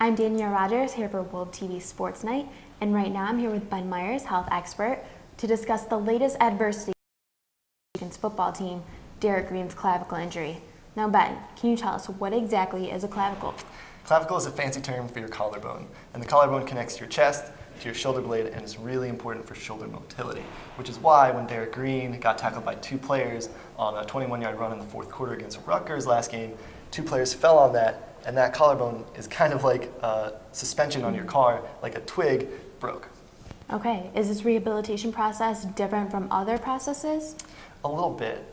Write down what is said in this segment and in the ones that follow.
I'm Danielle Rogers here for WOLV-TV Sportsnite, and right now I'm here with Ben Meyers, health expert, to discuss the latest adversity against football team, Derrick Green's clavicle injury. Now Ben, can you tell us what exactly is a clavicle? Clavicle is a fancy term for your collarbone, and the collarbone connects to your chest, to your shoulder blade, and is really important for shoulder motility, which is why when Derrick Green got tackled by two players on a 21-yard run in the fourth quarter against Rutgers last game, two players fell on that, and that collarbone is kind of like a suspension on your car, like a twig broke. Okay, is this rehabilitation process different from other processes? A little bit.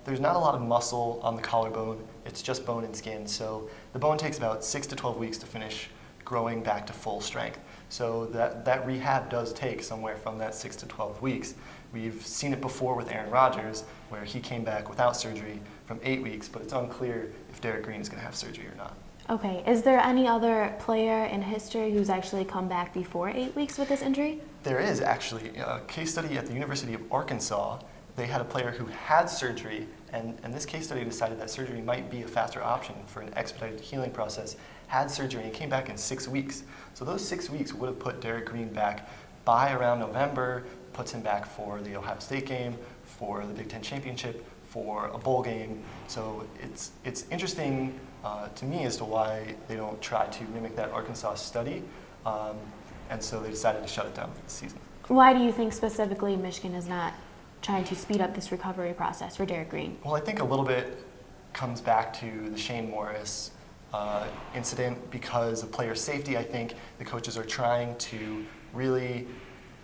There's not a lot of muscle on the collarbone, it's just bone and skin, so the bone takes about 6 to 12 weeks to finish growing back to full strength. So that rehab does take somewhere from that 6 to 12 weeks. We've seen it before with Aaron Rodgers, where he came back without surgery from 8 weeks, but it's unclear if Derrick Green is going to have surgery or not. Okay, is there any other player in history who's actually come back before 8 weeks with this injury? There is actually a case study at the University of Arkansas. They had a player who had surgery, and this case study decided that surgery might be a faster option for an expedited healing process, had surgery, and came back in 6 weeks. So those 6 weeks would have put Derrick Green back by around November, puts him back for the Ohio State game, for the Big Ten Championship, for a bowl game. So it's interesting to me as to why they don't try to mimic that Arkansas study, and so they decided to shut it down for the season. Why do you think specifically Michigan is not trying to speed up this recovery process for Derrick Green? Well, I think a little bit comes back to the Shane Morris incident. Because of player safety, I think the coaches are trying to really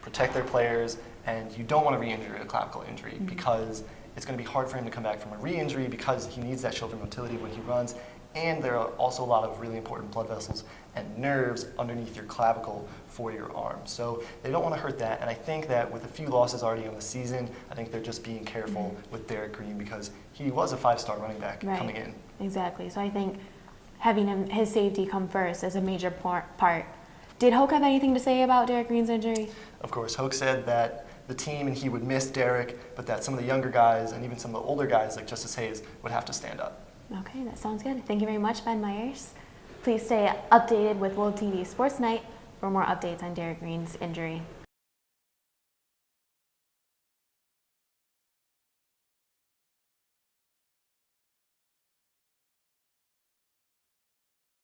protect their players, and you don't want to re-injure a clavicle injury because it's going to be hard for him to come back from a re-injury because he needs that shoulder motility when he runs, and there are also a lot of really important blood vessels and nerves underneath your clavicle for your arm. So they don't want to hurt that, and I think that with a few losses already on the season, I think they're just being careful with Derrick Green because he was a 5-star running back coming in. Exactly, so I think having his safety come first is a major part. Did Hoke have anything to say about Derrick Green's injury? Of course, Hoke said that the team and he would miss Derrick, but that some of the younger guys and even some of the older guys like Justice Hayes would have to stand up. Okay, that sounds good. Thank you very much, Ben Meyers. Please stay updated with WOLV-TV Sportsnite for more updates on Derrick Green's injury.